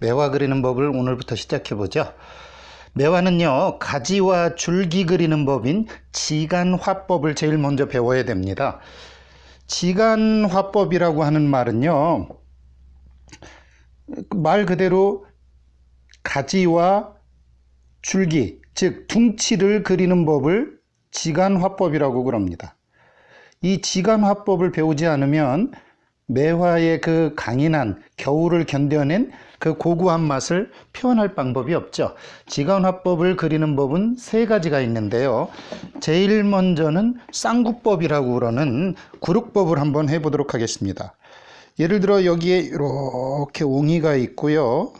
매화 그리는 법을 오늘부터 시작해 보죠. 매화는요, 가지와 줄기 그리는 법인 지간화법을 제일 먼저 배워야 됩니다. 지간화법이라고 하는 말은요, 말 그대로 가지와 줄기, 즉 둥치를 그리는 법을 지간화법이라고 그럽니다. 이 지간화법을 배우지 않으면 매화의 그 강인한 겨울을 견뎌낸 그 고고한 맛을 표현할 방법이 없죠. 지간화법을 그리는 법은 세 가지가 있는데요. 제일 먼저는 쌍구법이라고 그러는 구룩법을 한번 해보도록 하겠습니다. 예를 들어 여기에 이렇게 옹이가 있고요.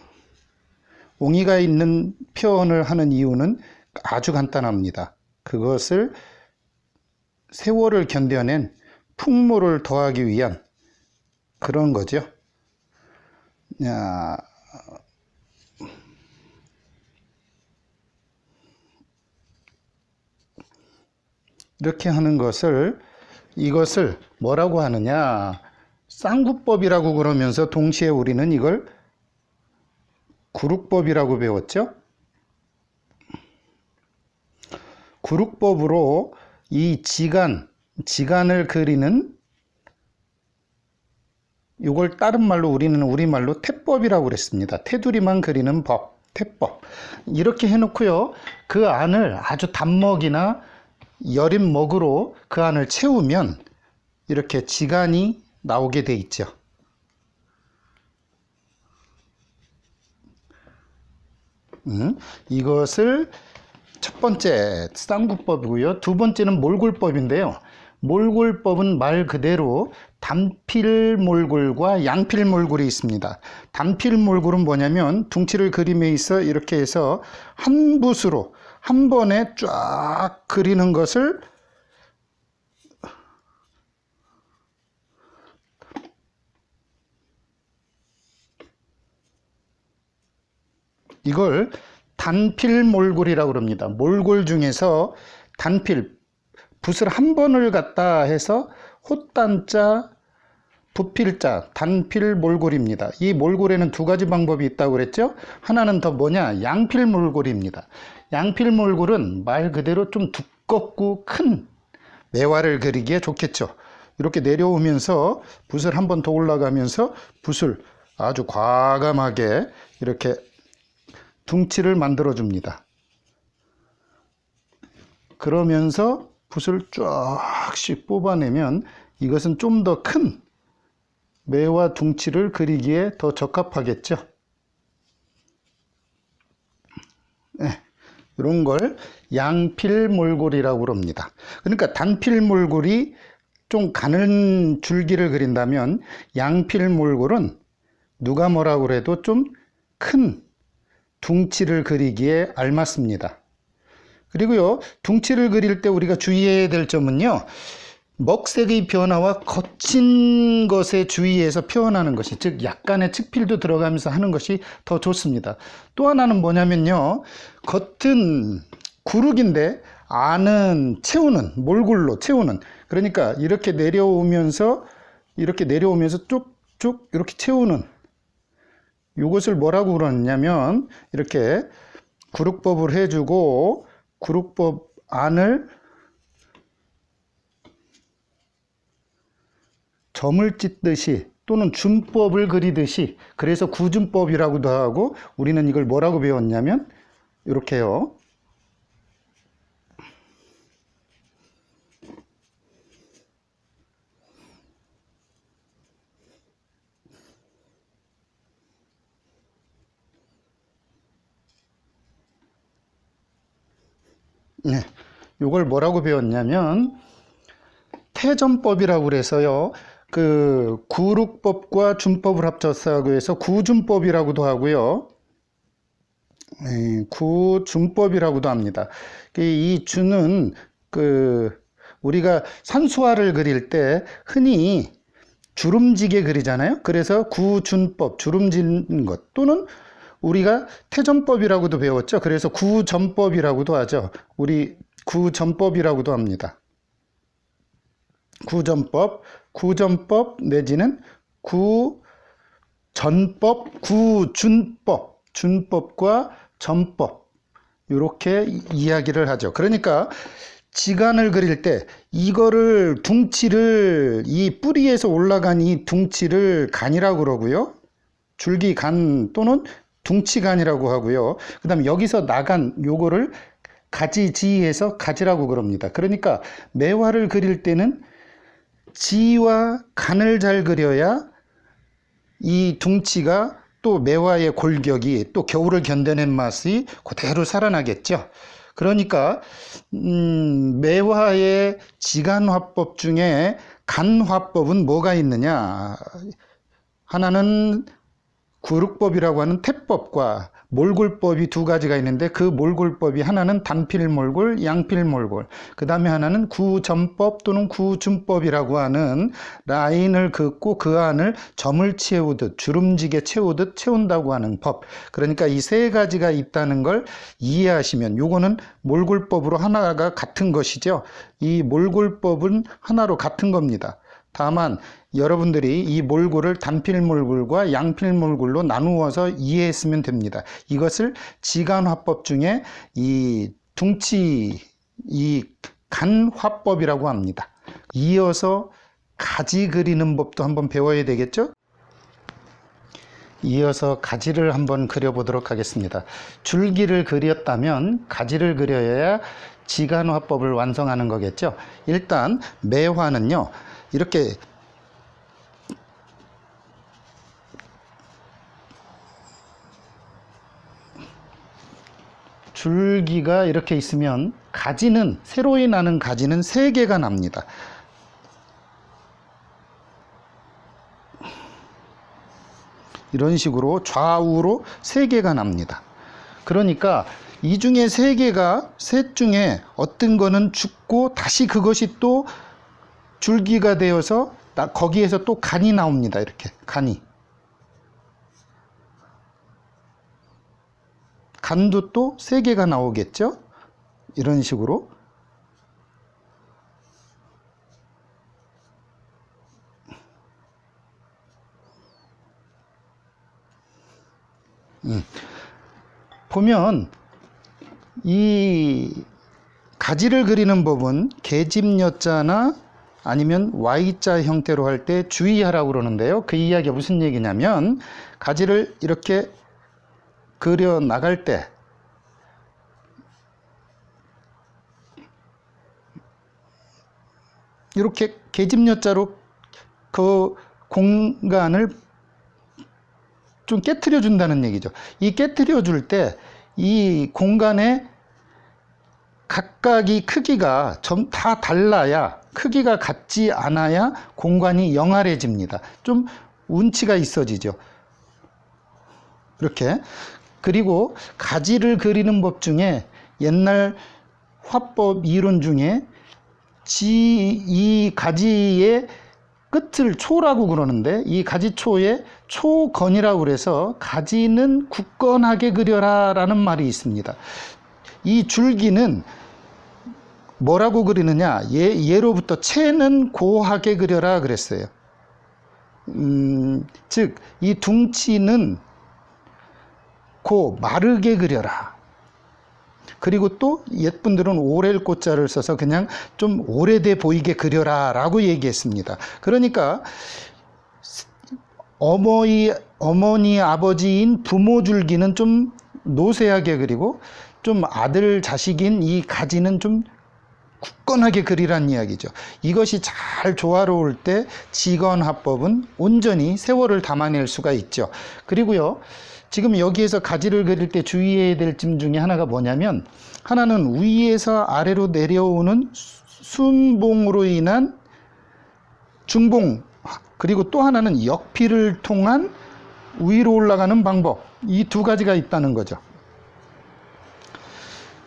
옹이가 있는 표현을 하는 이유는 아주 간단합니다. 그것을 세월을 견뎌낸 풍모를 더하기 위한 그런 거죠. 이렇게 하는 이것을 뭐라고 하느냐? 쌍구법이라고 그러면서 동시에 우리는 이걸 구룩법이라고 배웠죠. 구룩법으로 이 지간을 그리는 이걸 다른 말로 우리는 우리말로 태법이라고 그랬습니다. 테두리만 그리는 법, 태법. 이렇게 해놓고요. 그 안을 아주 단먹이나 여린 먹으로 그 안을 채우면 이렇게 지간이 나오게 돼 있죠. 이것을 첫 번째 쌍구법이고요. 두 번째는 몰골법인데요. 몰골법은 말 그대로 단필몰골과 양필몰골이 있습니다. 단필몰골은 뭐냐면 둥치를 그림에 있어 이렇게 해서 한 붓으로 한 번에 쫙 그리는 것을 이걸 단필몰골이라고 합니다. 몰골 중에서 단필, 붓을 한 번을 갖다 해서 헛단자, 부필자, 단필몰골입니다. 이 몰골에는 두 가지 방법이 있다고 그랬죠. 하나는 더 뭐냐? 양필몰골입니다. 양필몰골은 말 그대로 좀 두껍고 큰 매화를 그리기에 좋겠죠. 이렇게 내려오면서 붓을 한 번 더 올라가면서 붓을 아주 과감하게 이렇게 둥치를 만들어 줍니다. 그러면서 붓을 쫙씩 뽑아내면 이것은 좀 더 큰 매화 둥치를 그리기에 더 적합하겠죠. 네, 이런 걸 양필몰골이라고 합니다. 그러니까 단필몰골이 좀 가는 줄기를 그린다면 양필몰골은 누가 뭐라고 그래도 좀 큰 둥치를 그리기에 알맞습니다. 그리고요, 둥치를 그릴 때 우리가 주의해야 될 점은요, 먹색의 변화와 거친 것에 주의해서 표현하는 것이, 즉 약간의 측필도 들어가면서 하는 것이 더 좋습니다. 또 하나는 뭐냐면요, 겉은 구룩인데 안은 채우는, 몰골로 채우는, 그러니까 이렇게 내려오면서 쭉쭉 이렇게 채우는, 이것을 뭐라고 그러냐면 이렇게 구룩법을 해주고 구룩법 안을 점을 찢듯이 또는 준법을 그리듯이, 그래서 구준법이라고도 하고, 우리는 이걸 뭐라고 배웠냐면 이렇게요. 네, 이걸 뭐라고 배웠냐면 태점법이라고 그래서요. 그 구룩법과 준법을 합쳐서 해서 구준법이라고도 하고요. 구준법이라고도 합니다. 이 준은 우리가 산수화를 그릴 때 흔히 주름지게 그리잖아요. 그래서 구준법, 주름지는 것, 또는 우리가 태점법이라고도 배웠죠. 그래서 구점법이라고도 하죠. 우리 구점법이라고도 합니다. 구점법 내지는 전법, 구준법, 준법과 전법 이렇게 이야기를 하죠. 그러니까 지간을 그릴 때 이거를 둥치를 이 뿌리에서 올라간 이 둥치를 간이라고 그러고요. 줄기간 또는 둥치간이라고 하고요. 그 다음에 여기서 나간 요거를 가지지에서 가지라고 그럽니다. 그러니까 매화를 그릴 때는 지와 간을 잘 그려야 이 둥치가 또 매화의 골격이 또 겨울을 견뎌낸 맛이 그대로 살아나겠죠. 그러니까 매화의 지간화법 중에 간화법은 뭐가 있느냐? 하나는 구륵법이라고 하는 태법과 몰골법이 두 가지가 있는데 그 몰골법이 하나는 단필몰골, 양필몰골, 그 다음에 하나는 구전법 또는 구준법이라고 하는 라인을 긋고 그 안을 점을 채우듯 주름지게 채우듯 채운다고 하는 법. 그러니까 이 세 가지가 있다는 걸 이해하시면 요거는 몰골법으로 하나가 같은 것이죠. 이 몰골법은 하나로 같은 겁니다. 다만 여러분들이 이 몰골을 단필몰골과 양필몰골로 나누어서 이해했으면 됩니다. 이것을 지간화법 중에 이 둥치, 이 간화법이라고 합니다. 이어서 가지 그리는 법도 한번 배워야 되겠죠? 이어서 가지를 한번 그려보도록 하겠습니다. 줄기를 그렸다면 가지를 그려야 지간화법을 완성하는 거겠죠? 일단 매화는요, 이렇게 줄기가 이렇게 있으면 가지는 새로이 나는 가지는 3개가 납니다. 이런 식으로 좌우로 3개가 납니다. 그러니까 이 중에 3개가 셋 중에 어떤 거는 죽고 다시 그것이 또 줄기가 되어서 거기에서 또 간이 나옵니다. 이렇게 간이. 간도 또 3개가 나오겠죠? 이런 식으로. 보면 이 가지를 그리는 법은 계집여자나 아니면 Y자 형태로 할 때 주의하라고 그러는데요. 그 이야기가 무슨 얘기냐면 가지를 이렇게 그려 나갈 때 이렇게 계집여자로 그 공간을 좀 깨트려 준다는 얘기죠. 이 깨트려 줄 때 이 공간에 각각이 크기가 다 달라야, 크기가 같지 않아야 공간이 영할해집니다. 좀 운치가 있어지죠. 이렇게. 그리고 가지를 그리는 법 중에 옛날 화법 이론 중에 이 가지의 끝을 초라고 그러는데 이 가지초에 초건이라고 그래서 가지는 굳건하게 그려라 라는 말이 있습니다. 이 줄기는 뭐라고 그리느냐? 예로부터 채는 고하게 그려라 그랬어요. 즉, 이 둥치는 마르게 그려라. 그리고 또 옛분들은 오렐 꽃자를 써서 그냥 좀 오래돼 보이게 그려라 라고 얘기했습니다. 그러니까 어머니 아버지인 부모 줄기는 좀 노쇠하게 그리고 좀 아들 자식인 이 가지는 좀 굳건하게 그리란 이야기죠. 이것이 잘 조화로울 때 지건화법은 온전히 세월을 담아낼 수가 있죠. 그리고요, 지금 여기에서 가지를 그릴 때 주의해야 될 점 중에 하나가 뭐냐면, 하나는 위에서 아래로 내려오는 순봉으로 인한 중봉, 그리고 또 하나는 역필을 통한 위로 올라가는 방법, 이 두 가지가 있다는 거죠.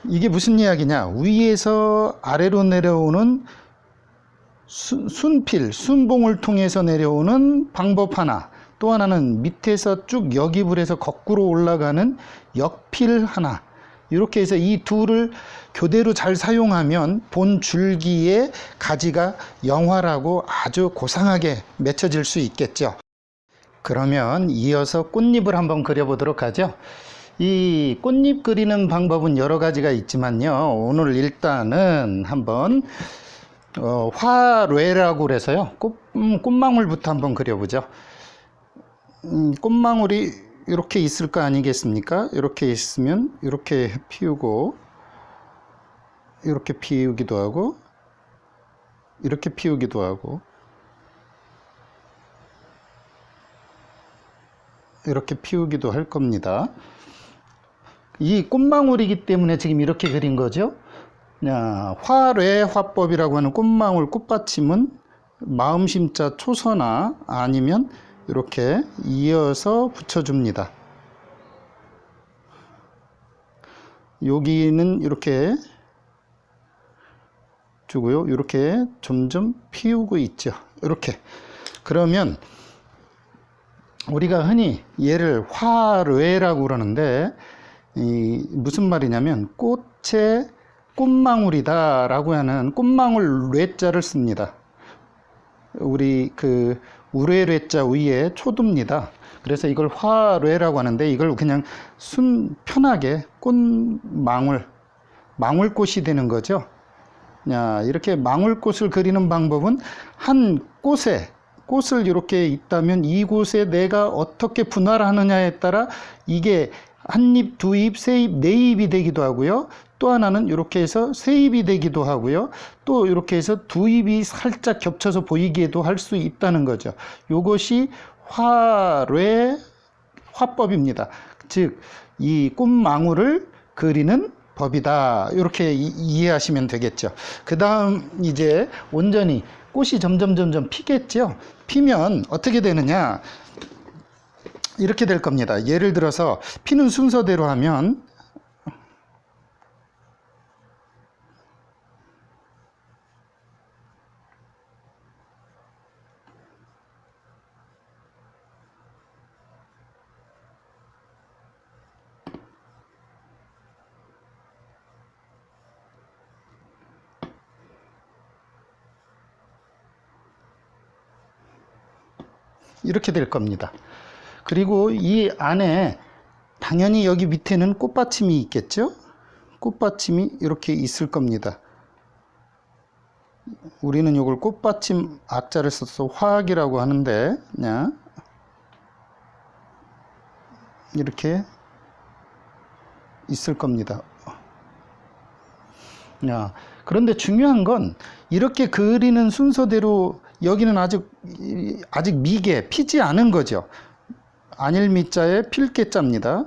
이게 무슨 이야기냐? 위에서 아래로 내려오는 순봉을 통해서 내려오는 방법 하나, 또 하나는 밑에서 쭉 역입을 해서 거꾸로 올라가는 역필 하나. 이렇게 해서 이 둘을 교대로 잘 사용하면 본 줄기의 가지가 영활하고 아주 고상하게 맺혀질 수 있겠죠. 그러면 이어서 꽃잎을 한번 그려보도록 하죠. 이 꽃잎 그리는 방법은 여러 가지가 있지만요. 오늘 일단은 한번 화뢰라고 그래서요. 꽃망울부터 한번 그려보죠. 꽃망울이 이렇게 있을 거 아니겠습니까? 이렇게 있으면 이렇게 피우고, 이렇게 피우기도 하고, 이렇게 피우기도 하고, 이렇게 피우기도 할 겁니다. 이 꽃망울이기 때문에 지금 이렇게 그린 거죠. 화뢰 화법이라고 하는 꽃망울 꽃받침은 마음심자 초서나 아니면 이렇게 이어서 붙여줍니다. 여기는 이렇게 주고요. 이렇게 점점 피우고 있죠. 이렇게. 그러면 우리가 흔히 얘를 화뢰라고 그러는데 무슨 말이냐면 꽃의 꽃망울이다 라고 하는 꽃망울 뢰자를 씁니다. 우리 그 우뢰뢰자 위에 초두입니다. 그래서 이걸 화뢰라고 하는데 이걸 그냥 편하게 꽃망울, 망울꽃이 되는 거죠. 이렇게 망울꽃을 그리는 방법은 한 꽃을 이렇게 있다면 이곳에 내가 어떻게 분할하느냐에 따라 이게 한 잎, 두 잎, 세 잎, 네 잎이 되기도 하고요. 또 하나는 이렇게 해서 세 잎이 되기도 하고요. 또 이렇게 해서 두 잎이 살짝 겹쳐서 보이기도 할 수 있다는 거죠. 이것이 화뢰 화법입니다. 즉, 이 꽃망울을 그리는 법이다. 이렇게 이해하시면 되겠죠. 그 다음 이제 온전히 꽃이 점점 피겠죠. 피면 어떻게 되느냐? 이렇게 될 겁니다. 예를 들어서 피는 순서대로 하면 이렇게 될 겁니다. 그리고 이 안에 당연히 여기 밑에는 꽃받침이 있겠죠? 꽃받침이 이렇게 있을 겁니다. 우리는 이걸 꽃받침 악자를 써서 화학이라고 하는데 이렇게 있을 겁니다. 그런데 중요한 건 이렇게 그리는 순서대로 여기는 아직 미개, 피지 않은 거죠. 안일미자에 필개자입니다.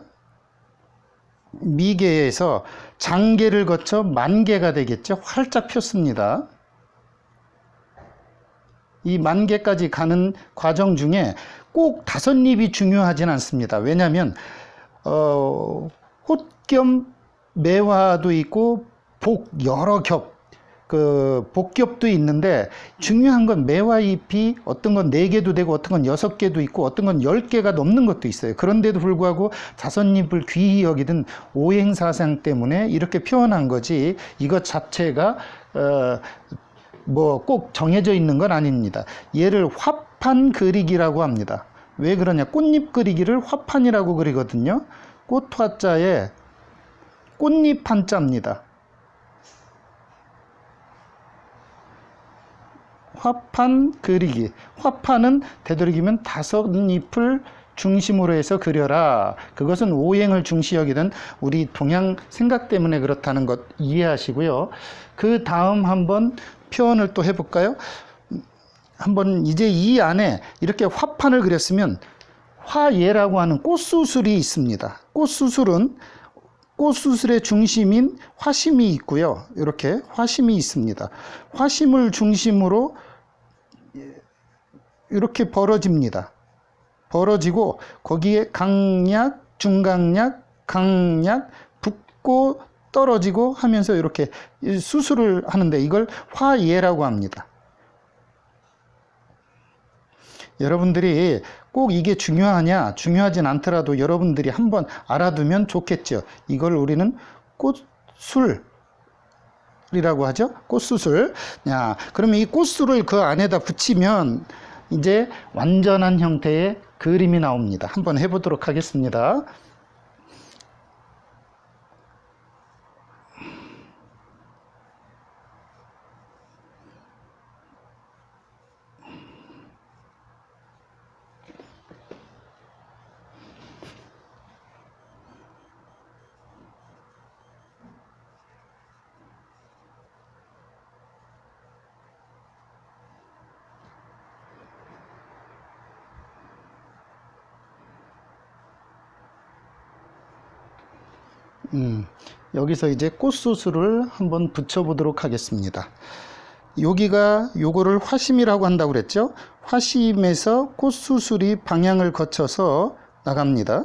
미개에서 장개를 거쳐 만개가 되겠죠. 활짝 폈습니다. 이 만개까지 가는 과정 중에 꼭 5잎이 중요하진 않습니다. 왜냐하면 꽃겸 매화도 있고 여러 겹, 복겹도 있는데 중요한 건 매화잎이 어떤 건 4개도 되고 어떤 건 6개도 있고 어떤 건 10개가 넘는 것도 있어요. 그런데도 불구하고 5잎을 귀히 여기든 오행사상 때문에 이렇게 표현한 거지 이것 자체가 꼭 정해져 있는 건 아닙니다. 얘를 화판 그리기라고 합니다. 왜 그러냐? 꽃잎 그리기를 화판이라고 그리거든요. 꽃화자에 꽃잎 한자입니다. 화판 그리기. 화판은 되도록이면 5잎을 중심으로 해서 그려라. 그것은 오행을 중시 여기던 우리 동양 생각 때문에 그렇다는 것 이해하시고요. 그 다음 한번 표현을 또 해볼까요? 한번 이제 이 안에 이렇게 화판을 그렸으면 화예라고 하는 꽃수술이 있습니다. 꽃수술의 중심인 화심이 있고요. 이렇게 화심이 있습니다. 화심을 중심으로 이렇게 벌어집니다. 벌어지고 거기에 강약, 중강약, 강약, 붓고 떨어지고 하면서 이렇게 수술을 하는데 이걸 화예라고 합니다. 여러분들이 꼭 이게 중요하냐? 중요하진 않더라도 여러분들이 한번 알아두면 좋겠죠. 이걸 우리는 꽃술이라고 하죠. 꽃수술. 그러면 이 꽃술을 그 안에다 붙이면 이제 완전한 형태의 그림이 나옵니다. 한번 해보도록 하겠습니다. 여기서 이제 꽃수술을 한번 붙여보도록 하겠습니다. 여기가 요거를 화심이라고 한다고 그랬죠. 화심에서 꽃수술이 방향을 거쳐서 나갑니다.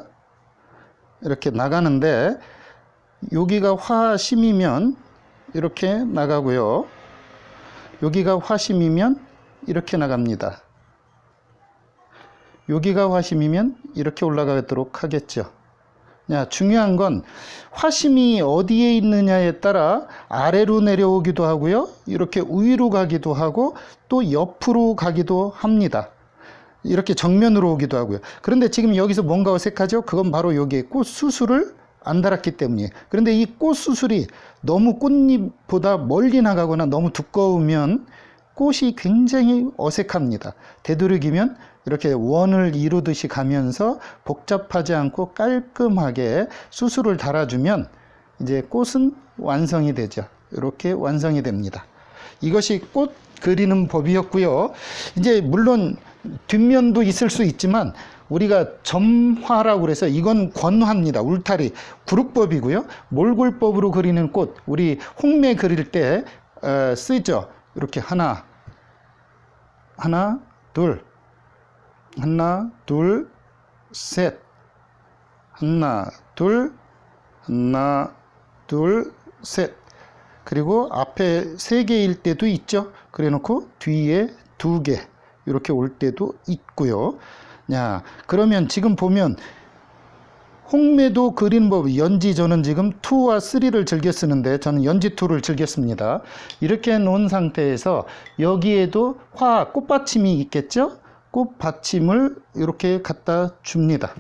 이렇게 나가는데 여기가 화심이면 이렇게 나가고요. 여기가 화심이면 이렇게 나갑니다. 여기가 화심이면 이렇게 올라가도록 하겠죠. 중요한 건 화심이 어디에 있느냐에 따라 아래로 내려오기도 하고요. 이렇게 위로 가기도 하고 또 옆으로 가기도 합니다. 이렇게 정면으로 오기도 하고요. 그런데 지금 여기서 뭔가 어색하죠? 그건 바로 여기에 꽃수술을 안 달았기 때문이에요. 그런데 이 꽃수술이 너무 꽃잎보다 멀리 나가거나 너무 두꺼우면 꽃이 굉장히 어색합니다. 되도록이면 이렇게 원을 이루듯이 가면서 복잡하지 않고 깔끔하게 수술을 달아주면 이제 꽃은 완성이 되죠. 이렇게 완성이 됩니다. 이것이 꽃 그리는 법이었고요. 이제 물론 뒷면도 있을 수 있지만 우리가 점화라고 그래서 이건 권화입니다. 울타리 구룩법이고요. 몰골법으로 그리는 꽃, 우리 홍매 그릴 때 쓰죠. 이렇게 하나, 둘, 하나, 둘, 셋, 하나, 둘, 셋. 그리고 앞에 3개일 때도 있죠. 그래 놓고 뒤에 2개 이렇게 올 때도 있고요. 그러면 지금 보면 홍매도 그리는 법, 연지 저는 지금 2와 3를 즐겨 쓰는데 저는 연지 2를 즐겨 씁니다. 이렇게 놓은 상태에서 여기에도 꽃받침이 있겠죠? 꽃받침을 이렇게 갖다 줍니다.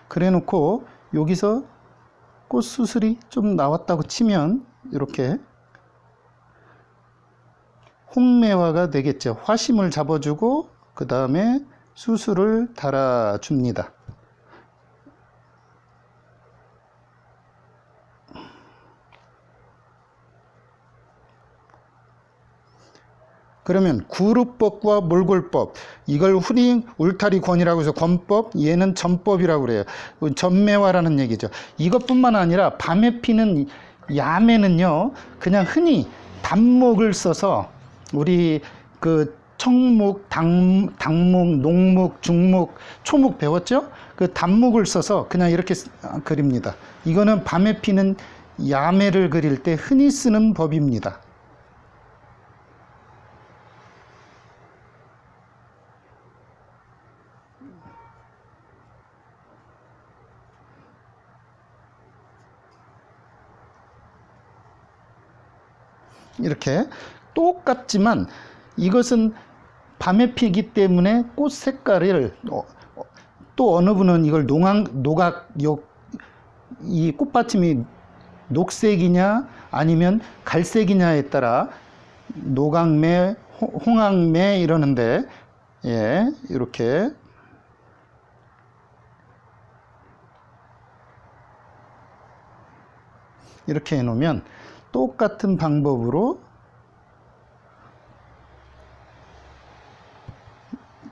그래 놓고 여기서 꽃 수술이 좀 나왔다고 치면 이렇게 홍매화가 되겠죠. 화심을 잡아주고 그 다음에 수술을 달아줍니다. 그러면 구루법과 몰골법, 이걸 흔히 울타리권이라고 해서 권법, 얘는 점법이라고 그래요. 점매화라는 얘기죠. 이것뿐만 아니라 밤에 피는 야매는요, 그냥 흔히 단목을 써서 우리 그 청목, 당목, 농목, 중목, 초목 배웠죠? 그 단목을 써서 그냥 이렇게 그립니다. 이거는 밤에 피는 야매를 그릴 때 흔히 쓰는 법입니다. 이렇게 똑같지만 이것은 밤에 피기 때문에 꽃 색깔을 또 어느 분은 이걸 이 꽃받침이 녹색이냐 아니면 갈색이냐에 따라 노각매, 홍학매 이러는데 이렇게 해놓으면 똑같은 방법으로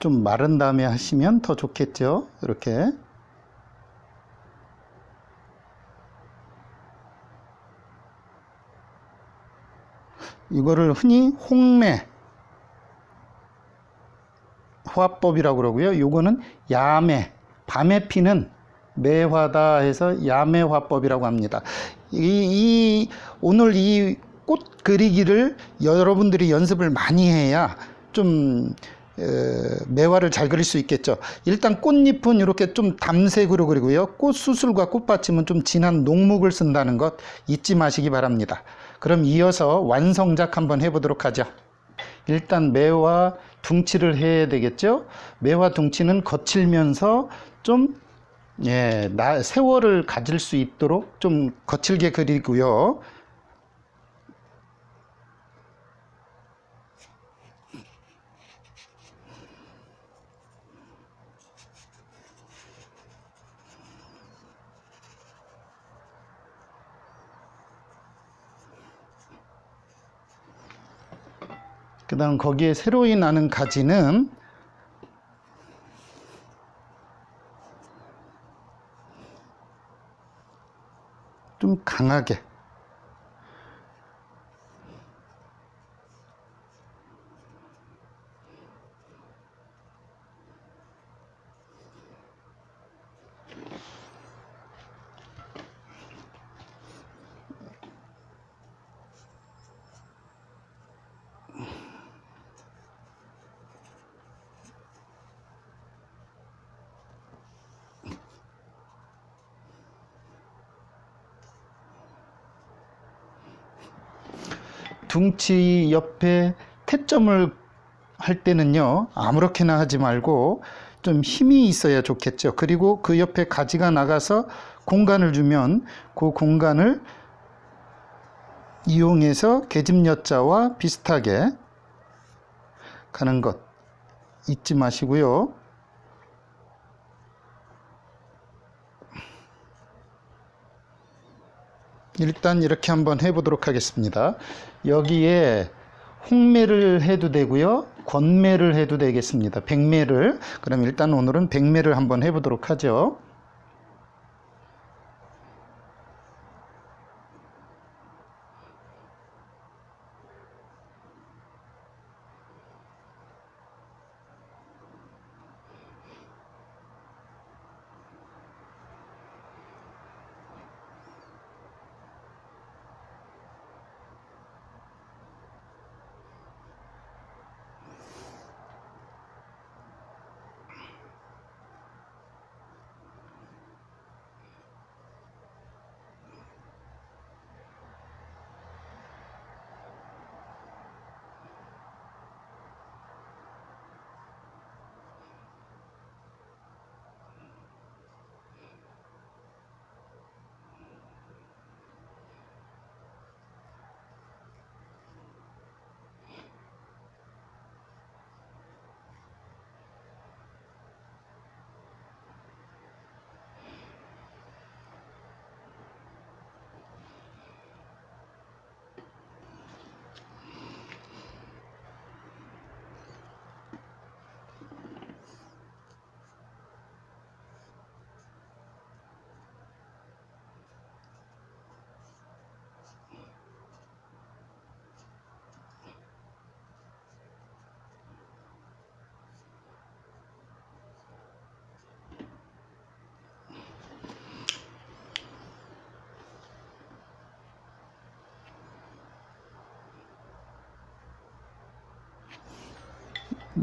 좀 마른 다음에 하시면 더 좋겠죠. 이렇게 이거를 흔히 홍매 화법이라고 그러고요. 요거는 야매, 밤에 피는 매화다 해서 야매화법이라고 합니다. 오늘 이 꽃 그리기를 여러분들이 연습을 많이 해야 좀 매화를 잘 그릴 수 있겠죠. 일단 꽃잎은 이렇게 좀 담색으로 그리고요. 꽃수술과 꽃받침은 좀 진한 녹목을 쓴다는 것 잊지 마시기 바랍니다. 그럼 이어서 완성작 한번 해보도록 하죠. 일단 매화 둥치를 해야 되겠죠. 매화 둥치는 거칠면서 좀 세월을 가질 수 있도록 좀 거칠게 그리고요. 그 다음 거기에 새로이 나는 가지는 좀 강하게 둥치 옆에 태점을 할 때는요, 아무렇게나 하지 말고 좀 힘이 있어야 좋겠죠. 그리고 그 옆에 가지가 나가서 공간을 주면 그 공간을 이용해서 계집여자와 비슷하게 가는 것 잊지 마시고요. 일단 이렇게 한번 해보도록 하겠습니다. 여기에 홍매를 해도 되고요. 권매를 해도 되겠습니다. 백매를. 그럼 일단 오늘은 백매를 한번 해보도록 하죠.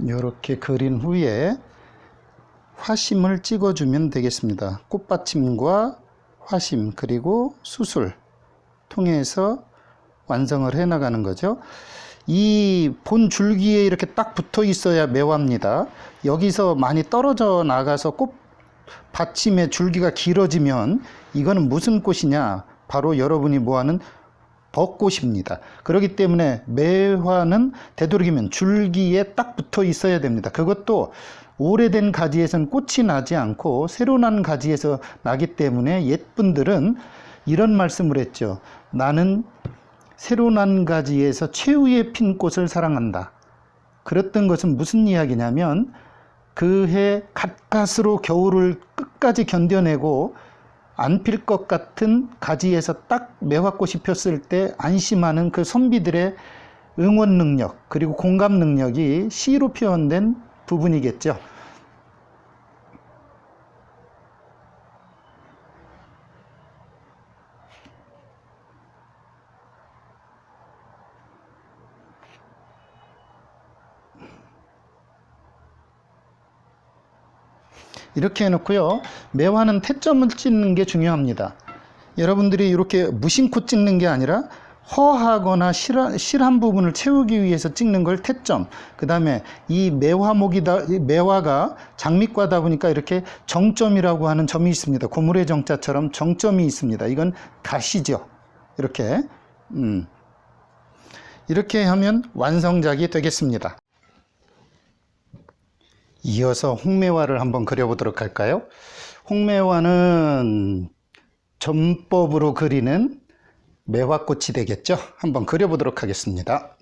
이렇게 그린 후에 화심을 찍어주면 되겠습니다. 꽃받침과 화심 그리고 수술 통해서 완성을 해 나가는 거죠. 이 본 줄기에 이렇게 딱 붙어 있어야 매화입니다. 여기서 많이 떨어져 나가서 꽃 받침의 줄기가 길어지면 이거는 무슨 꽃이냐? 바로 여러분이 뭐하는 벚꽃입니다. 그렇기 때문에 매화는 되도록이면 줄기에 딱 붙어 있어야 됩니다. 그것도 오래된 가지에서는 꽃이 나지 않고 새로 난 가지에서 나기 때문에 옛분들은 이런 말씀을 했죠. 나는 새로 난 가지에서 최후의 핀 꽃을 사랑한다. 그랬던 것은 무슨 이야기냐면 그해 갓갓으로 겨울을 끝까지 견뎌내고 안 필 것 같은 가지에서 딱 매화꽃이 폈을 때 안심하는 그 선비들의 응원 능력 그리고 공감 능력이 시로 표현된 부분이겠죠. 이렇게 해놓고요. 매화는 태점을 찍는 게 중요합니다. 여러분들이 이렇게 무심코 찍는 게 아니라 허하거나 실한 부분을 채우기 위해서 찍는 걸 태점. 그 다음에 이 매화가 장미과다 보니까 이렇게 정점이라고 하는 점이 있습니다. 고물의 정자처럼 정점이 있습니다. 이건 가시죠. 이렇게 이렇게 하면 완성작이 되겠습니다. 이어서 홍매화를 한번 그려보도록 할까요? 홍매화는 점법으로 그리는 매화꽃이 되겠죠? 한번 그려보도록 하겠습니다.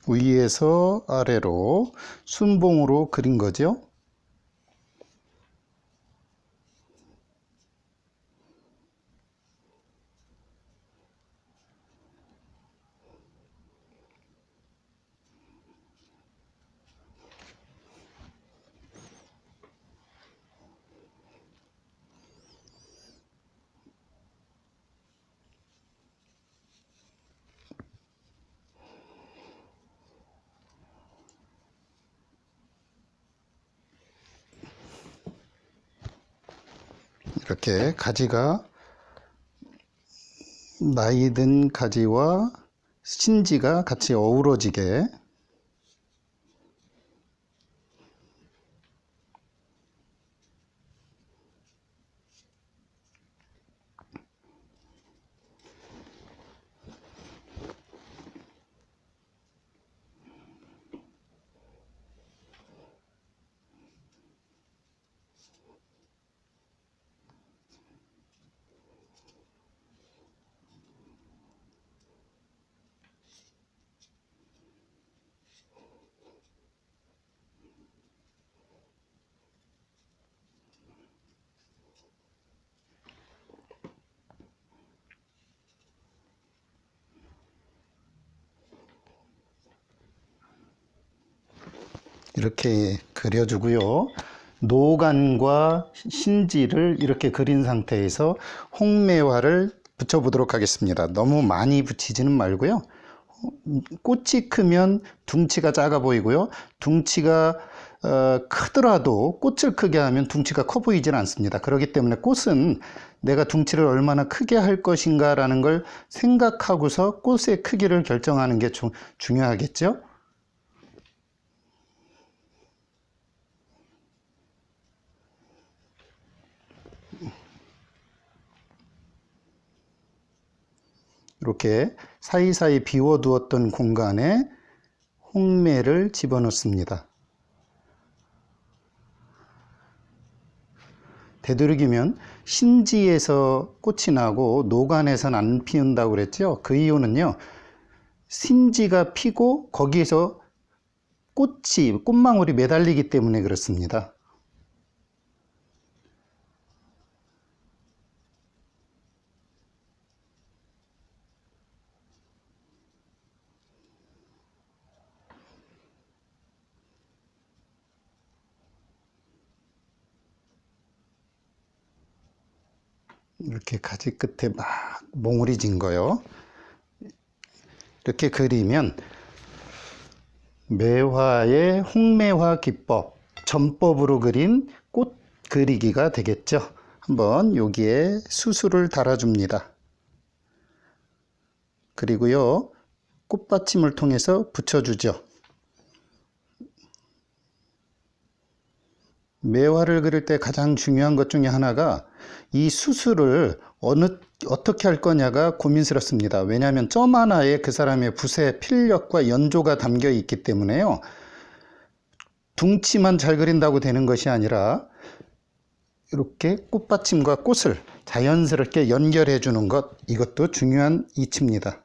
위에서 아래로 순봉으로 그린 거죠. 이렇게 가지가 나이 든 가지와 신지가 같이 어우러지게 이렇게 그려주고요. 노간과 신지를 이렇게 그린 상태에서 홍매화를 붙여보도록 하겠습니다. 너무 많이 붙이지는 말고요. 꽃이 크면 둥치가 작아 보이고요. 둥치가 크더라도 꽃을 크게 하면 둥치가 커 보이질 않습니다. 그렇기 때문에 꽃은 내가 둥치를 얼마나 크게 할 것인가 라는 걸 생각하고서 꽃의 크기를 결정하는 게 중요하겠죠. 이렇게 사이사이 비워두었던 공간에 홍매를 집어넣습니다. 되도록이면 신지에서 꽃이 나고 노간에선 안 피운다고 그랬죠. 그 이유는요, 신지가 피고 거기에서 꽃망울이 매달리기 때문에 그렇습니다. 이렇게 가지 끝에 막 몽울이 진 거요. 이렇게 그리면 매화의 홍매화 기법, 전법으로 그린 꽃 그리기가 되겠죠. 한번 여기에 수술을 달아줍니다. 그리고요, 꽃받침을 통해서 붙여주죠. 매화를 그릴 때 가장 중요한 것 중에 하나가 이 수술을 어느 어떻게 할 거냐가 고민스럽습니다. 왜냐하면 점 하나에 그 사람의 붓의 필력과 연조가 담겨 있기 때문에요. 둥치만 잘 그린다고 되는 것이 아니라 이렇게 꽃받침과 꽃을 자연스럽게 연결해 주는 것, 이것도 중요한 이치입니다.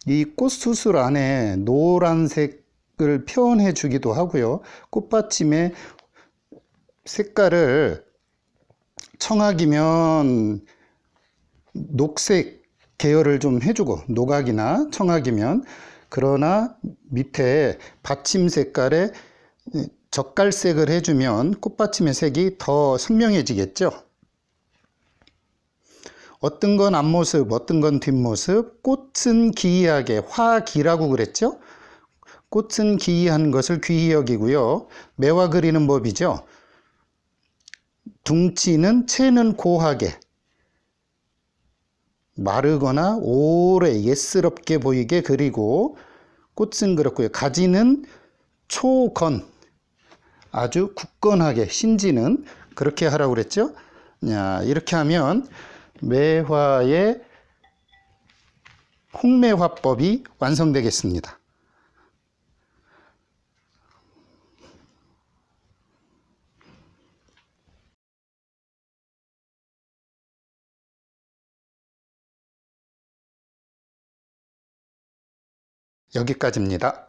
이 꽃수술 안에 노란색을 표현해 주기도 하고요. 꽃받침의 색깔을 청학이면 녹색 계열을 좀 해주고, 노각이나 청학이면, 그러나 밑에 받침 색깔에 젓갈색을 해주면 꽃받침의 색이 더 선명해지겠죠. 어떤 건 앞모습, 어떤 건 뒷모습, 꽃은 기이하게, 화기라고 그랬죠. 꽃은 기이한 것을 귀히 여기고요. 매화 그리는 법이죠. 둥치는, 채는 고하게, 마르거나 오래 예스럽게 보이게 그리고, 꽃은 그렇고요. 가지는 초건, 아주 굳건하게, 신지는 그렇게 하라고 그랬죠. 이렇게 하면 매화의 홍매화법이 완성되겠습니다. 여기까지입니다.